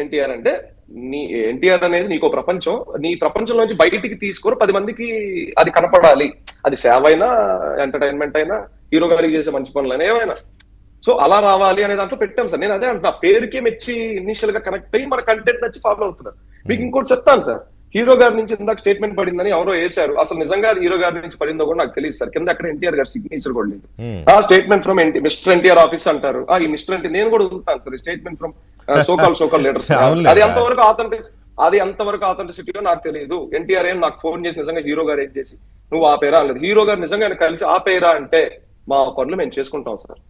ఎన్టీఆర్ అంటే నీ ఎన్టీఆర్ అనేది నీకో ప్రపంచం, నీ ప్రపంచంలోంచి బయటికి తీసుకొని 10 మందికి అది కనపడాలి. అది సేవ అయినా, ఎంటర్టైన్మెంట్ అయినా, హీరో గారికి చేసే మంచి పనులు ఏమైనా. సో అలా రావాలి అనే దాంట్లో పెట్టాం సార్. నేను అదే అంటున్నా, పేరుకే మెచ్చి ఇనిషియల్ గా కనెక్ట్ అయ్యి మన కంటెంట్ నచ్చి ఫాలో అవుతున్నారు. మీకు ఇంకోటి చెప్తాను సార్, హీరో గారి నుంచి ఇందాక స్టేట్మెంట్ పడిందని ఎవరో వేశారు. అసలు నిజంగా అది హీరో గారి నుంచి పడిందో కూడా నాకు తెలియదు సార్. కింద అక్కడ ఎన్టీఆర్ గారి సిగ్నేచర్ కూడా లేదు. ఆ statement from mister NTR office అంటారు. ఈ మిస్టర్ ఎన్టీ నేను కూడా వదులుతాను sir, statement from so called leaders. అది ఎంతవరకు ఆథెంటిసిటీలో నాకు తెలియదు. ఎన్టీఆర్ ఏం నాకు ఫోన్ చేసి నిజంగా హీరో గారు ఏం చేసి నువ్వు ఆపేరా అనలేదు. హీరో గారు నిజంగా కలిసి ఆపేరా అంటే మా పనులు మేము చేసుకుంటాం సార్.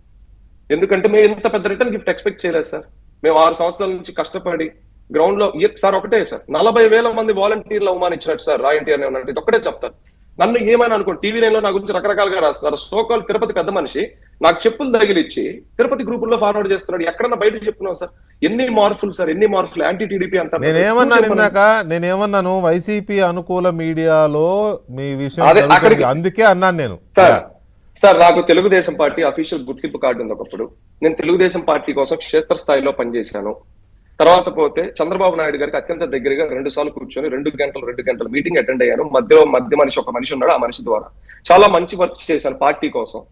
ఎందుకంటే మేము ఇంత పెద్ద రిటర్న్ గిఫ్ట్ ఎక్స్పెక్ట్ చేయలేదు సార్. మేము 6 సంవత్సరాల నుంచి కష్టపడి గ్రౌండ్ లో సార్ ఒకటే సార్, 40,000 మంది వాలంటీర్లు అవమానించినట్టు సార్ ఎన్టీఆర్ ఇది ఒక్కటే చెప్తాను. నన్ను ఏమైనా అనుకోండి, టీవీ నైన్ లో నా గురించి రకరకాలుగా రాస్తారు. సోకాల్ తిరుపతి పెద్ద మనిషి నాకు చెప్పులు తగిలిచ్చి తిరుపతి గ్రూపుల్లో ఫార్వర్డ్ చేస్తున్నాడు. ఎక్కడన్నా బయట చెప్పుకున్నాం సార్. ఎన్ని మార్పులు సార్, ఎన్ని మార్పులు. యాంటీ టీడీపీ అంటారు. నేనేమన్నాను, వైసీపీ అనుకూల మీడియాలో మీ విషయం అందుకే అన్నాను నేను సార్. నాకు తెలుగుదేశం పార్టీ అఫీషియల్ గుర్తింపు కార్డు ఉంది. ఒకప్పుడు నేను తెలుగుదేశం పార్టీ కోసం క్షేత్రస్థాయిలో పనిచేశాను. తర్వాత పోతే చంద్రబాబు నాయుడు గారికి అత్యంత దగ్గరగా 2 సార్లు కూర్చొని 2 గంటలు మీటింగ్ అటెండ్ అయ్యాను. మధ్య మనిషి ఒక మనిషి ఉన్నాడు, ఆ మనిషి ద్వారా చాలా మంచి వర్క్ చేశాను పార్టీ కోసం.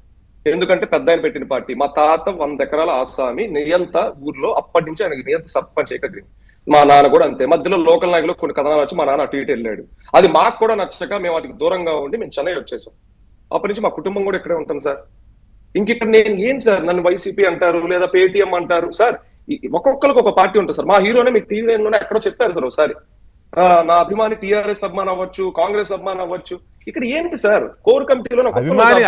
ఎందుకంటే పెద్ద ఆయన పెట్టిన పార్టీ. మా తాత 100 ఎకరాల ఆసామి నియంత ఊర్లో, అప్పటి నుంచి ఆయనకి నియంత సర్పంచ్ ఏకగ్రీ. మా నాన్న కూడా అంతే. మధ్యలో లోకల్ నాయకులు కొన్ని కథనాలు వచ్చి మా నాన్న అటు ఇటు వెళ్ళాడు. అది మాకు కూడా నచ్చక మేము వాటికి దూరంగా ఉండి మేము చెన్నై వచ్చేసాం. అప్పటి నుంచి మా కుటుంబం కూడా ఇక్కడే ఉంటాం సార్. ఇంకిక్కడ నేను ఏం సార్, నన్ను వైసీపీ అంటారు లేదా పేటీఎం అంటారు సార్. ఒక్కొక్కరికి ఒక పార్టీ ఉంటుంది సార్. మా హీరోనే మీకు టీవీ నైన్లోనే ఎక్కడో చెప్పారు సార్ ఒకసారి, నా అభిమాని టీఆర్ఎస్ అభిమాని అవ్వచ్చు, కాంగ్రెస్ అభిమాని అవ్వచ్చు. ఇక్కడ ఏంటి సార్, కోర్ కమిటీలో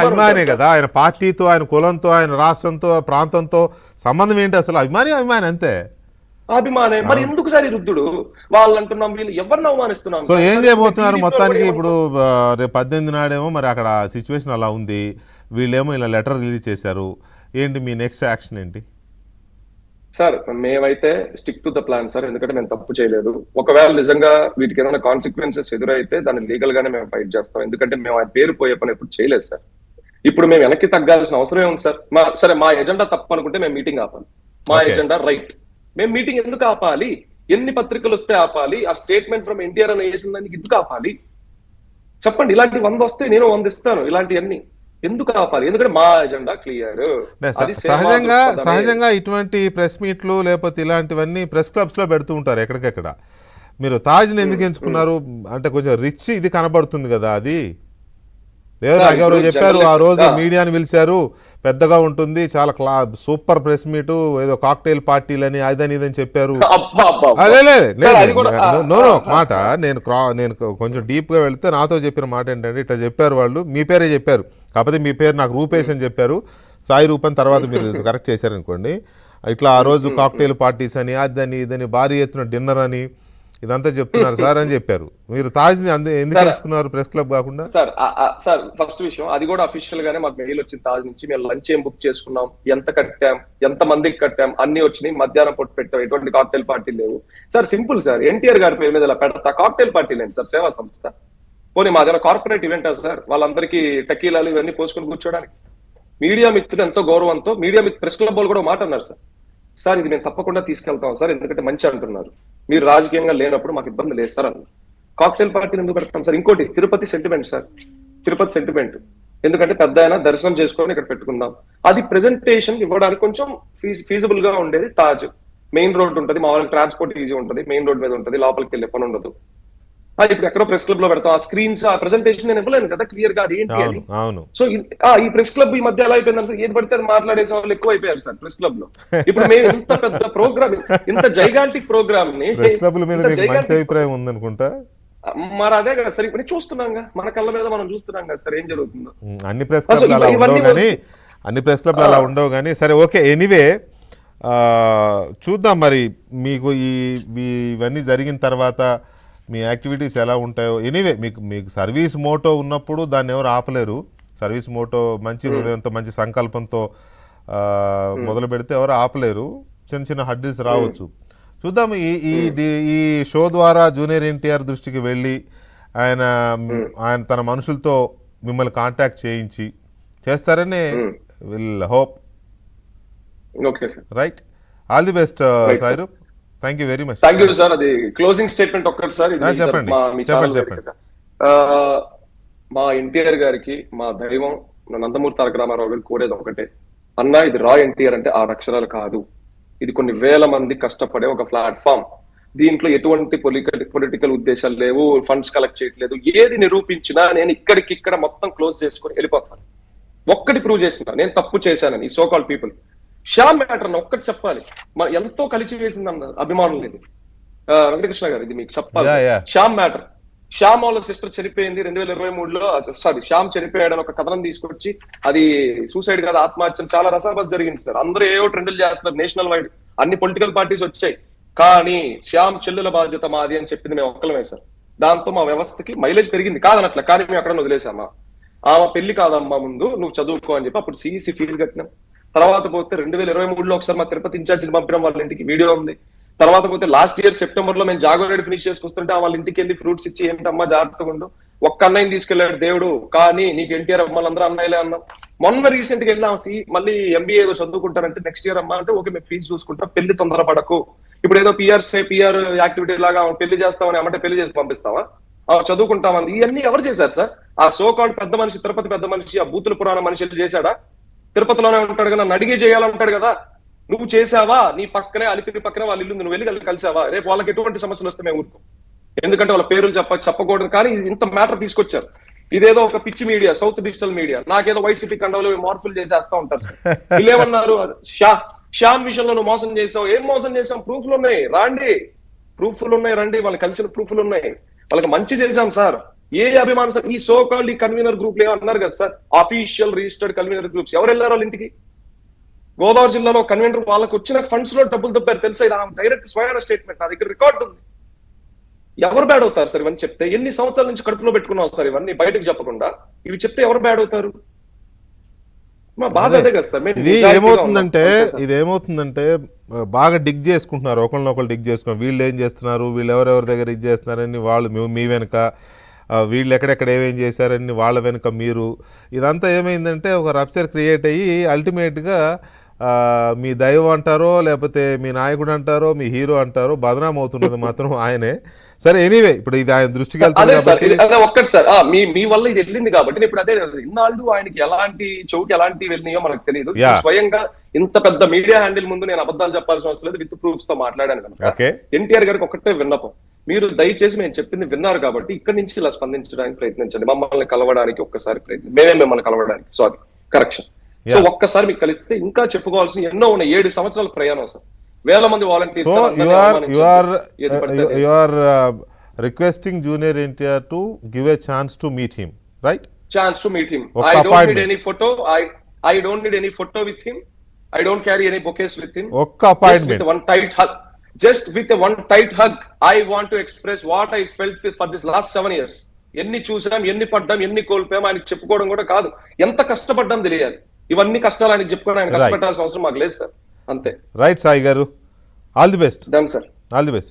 అభిమానే కదా. ఆయన పార్టీతో, ఆయన కులంతో, ఆయన రాష్ట్రంతో, ప్రాంతంతో సంబంధం ఏంటి అసలు? అభిమాని అంతే. అభిమానే. మరి ఎందుకు సార్ ఈ రుద్దుడు? వాళ్ళు అంటున్నాం, వీళ్ళు ఎవరిని అవమానిస్తున్నాం. సో ఏం చేయబోతున్నారు మొత్తానికి? ఇప్పుడు రేపు 18 నాడేమో మరి అక్కడ సిచ్యువేషన్ అలా ఉంది, వీళ్ళేమో ఇలా లెటర్ రిలీజ్ చేశారు. ఏంటి మీ నెక్స్ట్ యాక్షన్ ఏంటి? సార్ మేమైతే stick to the plan sir. ఎందుకంటే మేము తప్పు చేయలేదు. ఒకవేళ నిజంగా వీటికి ఏదైనా కాన్సిక్వెన్సెస్ ఎదురైతే దాన్ని లీగల్ గానే మేము ఫైట్ చేస్తాం. ఎందుకంటే మేము ఆ పేరు పోయే పని ఎప్పుడు చేయలేదు సార్. ఇప్పుడు మేము వెనక్కి తగ్గాల్సిన అవసరం ఉంది సార్. సరే మా ఎజెండా తప్పు అనుకుంటే మేము మీటింగ్ ఆపాలి. మా ఎజెండా రైట్. మేము మీటింగ్ ఎందుకు ఆపాలి? ఎన్ని పత్రికలు వస్తే ఆపాలి? ఆ స్టేట్మెంట్ ఫ్రమ్ ఎన్టీఆర్ అని వేసిన దానికి ఎందుకు ఆపాలి చెప్పండి? ఇలాంటి 100 వస్తే నేను 100 ఇస్తాను. ఇలాంటివన్నీ ఎందుకు ఆపాలి? ఎందుకంటే మా ఎజెండా క్లియర్. సహజంగా ఇటువంటి ప్రెస్ మీట్లు లేకపోతే ఇలాంటివన్నీ ప్రెస్ క్లబ్స్ లో పెడుతూ ఉంటారు ఎక్కడికెక్కడ. మీరు తాజ్ని ఎందుకు ఎంచుకున్నారు అంటే కొంచెం రిచ్ ఇది కనబడుతుంది కదా. అది నాకెవరో చెప్పారు, ఆ రోజు మీడియాని పిలిచారు, పెద్దగా ఉంటుంది, చాలా సూపర్ ప్రెస్ మీటు, ఏదో కాక్టైల్ పార్టీలని అదని ఇదని చెప్పారు. నో మాట నేను కొంచెం డీప్ గా వెళ్తే నాతో చెప్పిన మాట ఏంటంటే, ఇట్లా చెప్పారు వాళ్ళు, మీ పేరే చెప్పారు, కాకపోతే మీ పేరు నాకు రూపేష్ అని చెప్పారు, సాయి రూపన్ తర్వాత మీరు కరెక్ట్ చేశారనుకోండి. ఇట్లా ఆ రోజు కాక్టైల్ పార్టీస్ అని అదని ఇదని భారీ ఎత్తున డిన్నర్ అని ఇదంతా చెప్తున్నారు సార్ అని చెప్పారు. మీరు తాజ్ని ఎందుకు ఎంచుకున్నారు ప్రెస్ క్లబ్ కాకుండా? సార్ ఫస్ట్ విషయం, అది కూడా అఫీషియల్ గానే మాకు మెయిల్ వచ్చింది తాజ్ నుంచి. మేము లంచ్ ఏం బుక్ చేసుకున్నాం, ఎంత కట్టాం, ఎంత మందికి కట్టాం, అన్ని వచ్చినాయి. మధ్యాహ్నం పొట్టు పెట్టాం, ఎటువంటి కాక్టైల్ పార్టీ లేవు సార్. సింపుల్ సార్, ఎన్టీఆర్ గారి పేరు మీద ఇలా పెడతా కాక్టైల్ పార్టీ లేదు సార్, సేవా సంస్థ. పోనీ మా దగ్గర కార్పొరేట్ ఈవెంట్ సార్, వాళ్ళందరికీ టకీలాలు ఇవన్నీ పోసుకొని కూర్చోడానికి. మీడియా మిత్రులు ఎంతో గౌరవంతో మీడియా ప్రెస్ క్లబ్ వాళ్ళు కూడా మాట అన్నారు సార్ ఇది మేము తప్పకుండా తీసుకెళ్తాం సార్, ఎందుకంటే మంచి అంటున్నారు, మీరు రాజకీయంగా లేనప్పుడు మాకు ఇబ్బంది లేదు సార్ అన్నారు. కాక్టైల్ పార్టీని ఎందుకు పెడతాం సార్? ఇంకోటి Tirupati sentiment sir, Tirupati sentiment. ఎందుకంటే పెద్ద ఆయన దర్శనం చేసుకొని ఇక్కడ పెట్టుకుందాం. అది ప్రెజెంటేషన్ ఇవ్వడానికి కొంచెం ఫీజిబుల్ గా ఉండేది తాజ్. మెయిన్ రోడ్ ఉంటుంది, మా వాళ్ళకి ట్రాన్స్పోర్ట్ ఈజీ ఉంటుంది, మెయిన్ రోడ్ మీద ఉంటుంది, లోపలికి వెళ్ళే పని ఉండదు. అది ఇప్పుడు ఎక్కడో ప్రెస్ క్లబ్ లో పెడతాం. ఆ స్క్రీన్స్ ఆ ప్రెజెంటేషన్ నేను ఇవ్వలేను కదా క్లియర్ గా అది ఏంటి అని. సో ఈ ప్రెస్ క్లబ్ ఈ మధ్య ఎలా అయిపోయింది సార్, ఏది పడితే అది మాట్లాడేసే వాళ్ళు ఎక్కువ అయిపోయారు సార్ ప్రెస్ క్లబ్ లో. ఇప్పుడు మేము ఇంత పెద్ద ప్రోగ్రామ్, ఇంత జైగాంటిక్ ప్రోగ్రామ్ ని అభిప్రాయం ఉందనుకుంటా. మరి అదే కదా సార్, ఇప్పుడు చూస్తున్నాం, మన కళ్ళ మీద మనం చూస్తున్నాం కదా సార్ ఏం జరుగుతుందో. అన్ని ప్రెస్ క్లబ్ అలా ఉండవు కానీ సరే ఓకే. ఎనీవే చూద్దాం మరి మీకు ఇవన్నీ జరిగిన తర్వాత మీ యాక్టివిటీస్ ఎలా ఉంటాయో. ఎనీవే మీకు సర్వీస్ మోటో ఉన్నప్పుడు దాన్ని ఎవరు ఆపలేరు. సర్వీస్ మోటో మంచి హృదయంతో మంచి సంకల్పంతో మొదలు పెడితే ఎవరు ఆపలేరు. చిన్న చిన్న హడ్డిల్స్ రావచ్చు, చూద్దాం. ఈ షో ద్వారా జూనియర్ ఎన్టీఆర్ దృష్టికి వెళ్ళి ఆయన తన మనుషులతో మిమ్మల్ని కాంటాక్ట్ చేయించి చేస్తారని will hope. Right, all the best సాయిరు. Thank you very much. Thank you sir. అది క్లోజింగ్ స్టేట్మెంట్ ఒక్కటి సార్. ఇది చెప్పండి మీ చెప్పండి ఛానల్ చెప్పండి. మా ఎన్టీఆర్ గారికి మా దైవం నందమూరి తారక రామారావు గారికి కోరేది ఒకటే, అన్న ఇది రా ఎన్టీఆర్ అంటే 6 అక్షరాలు కాదు, ఇది కొన్ని వేల మంది కష్టపడే ఒక ప్లాట్ఫామ్. దీంట్లో ఎటువంటి పొలిటికల్ ఉద్దేశాలు లేవు, ఫండ్స్ కలెక్ట్ చేయట్లేదు. ఏది నిరూపించినా నేను ఇక్కడ మొత్తం క్లోజ్ చేసుకొని వెళ్ళిపోతాను. ఒక్కటి ప్రూవ్ చేసిన నేను తప్పు చేశానని ఈ సోకాల్ పీపుల్. శ్యామ్ మ్యాటర్ అని ఒక్కటి చెప్పాలి. ఎంతో కలిసి వేసింది అభిమానులు. ఇది వెంకటకృష్ణ గారు, ఇది మీకు చెప్పాలి. శ్యామ్ మ్యాటర్, శ్యామ్ వాళ్ళ సిస్టర్ చనిపోయింది 2023లో. సారీ, శ్యామ్ చనిపోయాడని ఒక కథనం తీసుకొచ్చి అది సూసైడ్ కాదు ఆత్మహత్య, చాలా రసాబస్ జరిగింది సార్. అందరూ ఏవో ట్రెండ్లు చేస్తున్నారు నేషనల్ వైడ్, అన్ని పొలిటికల్ పార్టీస్ వచ్చాయి. కానీ శ్యామ్ చెల్లుల బాధ్యత మాది అని చెప్పింది మేము ఒక్కలమే సార్. దాంతో మా వ్యవస్థకి మైలేజ్ పెరిగింది కాదనట్ల, కానీ మేము అక్కడ వదిలేసామా. ఆమె పెళ్లి కాదమ్మా, ముందు నువ్వు చదువుకో అని చెప్పి అప్పుడు సిఈసి ఫీజు కట్టినాం. తర్వాత పోతే 2023లో ఒకసారి మా తిరుపతి ఇన్ఛార్జిని పంపినాం, వాళ్ళ ఇంటికి వీడియో ఉంది. తర్వాత పోతే లాస్ట్ ఇయర్ సెప్టెంబర్ లో మేము జాగోరేడ్ ఫినిష్ చేసుకొస్తుంటే వాళ్ళ ఇంటికి వెళ్ళి ఫ్రూట్స్ ఇచ్చి ఏంటమ్మా జాగ్రత్తగా ఉండు, ఒక్క అన్నయ్యని తీసుకెళ్లాడు దేవుడు, కానీ నీకు ఎన్టీఆర్ అమ్మాలందరూ అన్నయ్యలే అన్నాం. మొన్న రీసెంట్ గా వెళ్ళాం, మళ్ళీ ఎంబీఏ ఏదో చదువుకుంటారంటే నెక్స్ట్ ఇయర్ అమ్మా అంటే ఓకే మేము ఫీజు చూసుకుంటాం, పెళ్లి తొందరపడకు. ఇప్పుడు ఏదో పిఆర్ యాక్టివిటీ లాగా పెళ్లి చేస్తామని అమ్మంటే పెళ్లి చేసి పంపిస్తావా, చదువుకుంటామని. ఇవన్నీ ఎవరు చేశారు సార్? ఆ సోకాల్డ్ పెద్ద మనిషి, తిరుపతి పెద్ద మనిషి, ఆ బూతుల పురాణ మనిషి చేశాడా? తిరుపతిలోనే ఉంటాడు కదా, నన్ను అడిగే చేయాలంటాడు కదా. నువ్వు చేసావా? నీ పక్కనే అలిపిరి పక్కనే వాళ్ళ ఇల్లు, నువ్వు వెళ్ళి కలిసావా? రేపు వాళ్ళకి ఎటువంటి సమస్యలు వస్తే మేము ఊరుకోం, ఎందుకంటే వాళ్ళ పేర్లు చెప్పకూడదు. కానీ ఇంత మ్యాటర్ తీసుకొచ్చారు. ఇదేదో ఒక పిచ్చి మీడియా, సౌత్ డిజిటల్ మీడియా, నాకేదో వైసీపీ కండవలు మార్పులు చేసేస్తా ఉంటారు సార్. వీళ్ళేమన్నారు, శ్యామ్ విషయంలో నువ్వు మోసం చేసావు. ఏం మోసం చేసాం? ప్రూఫ్లు ఉన్నాయి, రాండి, ప్రూఫ్లు ఉన్నాయి, రండి. వాళ్ళకి కలిసిన ప్రూఫ్లు ఉన్నాయి, వాళ్ళకి మంచి చేశాం సార్. ఏ అభిమానం సార్? ఈ సో కాల్డ్ ఈ కన్వీనర్ గ్రూప్లు ఏమన్నారు కదా sir, official registered convener groups ఎవరు వెళ్ళారు వాళ్ళ ఇంటికి? గోదావరి జిల్లాలో కన్వీనర్ వాళ్ళకి వచ్చిన ఫండ్స్ లో డబ్బులు దొబ్బారు తెలుసా? ఇది డైరెక్ట్ స్వయాన స్టేట్మెంట్, నా దగ్గర రికార్డు ఉంది. ఎవరు బ్యాడ్ అవుతారు సార్ ఇవన్నీ చెప్తే? ఎన్ని సంవత్సరాల నుంచి కడుపులో పెట్టుకున్నాం సార్ ఇవన్నీ బయటకు చెప్పకుండా. ఇవి చెప్తే ఎవరు బ్యాడ్ అవుతారు? మా బాధ అదే కదా సార్. ఇది ఏమవుతుందంటే బాగా డిగ్ చేసుకుంటున్నారు, ఒకళ్ళనొకళ్ళు డిగ్ చేసుకున్నారు. వీళ్ళు ఏం చేస్తున్నారు, వీళ్ళు ఎవరెవరి దగ్గర ఇది చేస్తున్నారని వాళ్ళు మీ వెనుక, వీళ్ళు ఎక్కడెక్కడ ఏమేం చేశారని వాళ్ళ వెనుక మీరు. ఇదంతా ఏమైందంటే ఒక రప్చర్ క్రియేట్ అయ్యి అల్టిమేట్గా మీ దైవం అంటారో లేకపోతే మీ నాయకుడు అంటారో మీ హీరో అంటారో బదనాం అవుతున్నది మాత్రం ఆయనే. సరే, ఎనీవే, ఇప్పుడు ఇది ఆయన దృష్టికి వెళ్తుంది ఒక్కటి సార్, మీ వల్ల ఇది వెళ్ళింది కాబట్టి ఇప్పుడు అదే ఇన్నాళ్ళు ఆయనకి ఎలాంటి చౌకి ఎలాంటి వెళ్ళినాయో మనకు తెలియదు. స్వయంగా ఇంత పెద్ద మీడియా హ్యాండిల్ ముందు నేను అబద్ధాలు చెప్పాల్సిన అవసరం లేదు, విత్ ప్రూఫ్స్ తో మాట్లాడాను కనుక ఎన్టీఆర్ గారికి ఒక్కటే విన్నపం, మీరు దయచేసి మేము చెప్పింది విన్నారు కాబట్టి ఇక్కడి నుంచి ఇలా స్పందించడానికి ప్రయత్నించండి. మమ్మల్ని కలవడానికి ఒక్కసారి ప్రయత్నం, మేమే మిమ్మల్ని కలవడానికి, సారీ కరెక్షన్. సో ఒక్కసారి మీకు కలిస్తే ఇంకా చెప్పుకోవాల్సిన ఎన్నో ఉన్నాయి. 7 సంవత్సరాల ప్రయాణం సార్, వేల మంది volunteers. You are requesting Junior NTR to give a chance to meet him, right? Chance to meet him. I don't need any photo. I don't need any photo with him. I don't carry any bouquets with him. Okka appointment. Just with one tight hug. Just with a one tight hug. I want to express what I felt for this last 7 years. ఎన్ని చూసాం, ఎన్ని పడ్డాం, ఎన్ని కోల్పోయాం ఆయనకి చెప్పుకోవడం కూడా కాదు, ఎంత కష్టపడ్డాం తెలియాలి. ఇవన్నీ కష్టాలు ఆయనకి చెప్పుకోవడం, ఆయన కష్టపడాల్సిన అవసరం మాకు లేదు సార్. అంతే. రైట్ సాయి గారు, all the best. Done sir, all the best.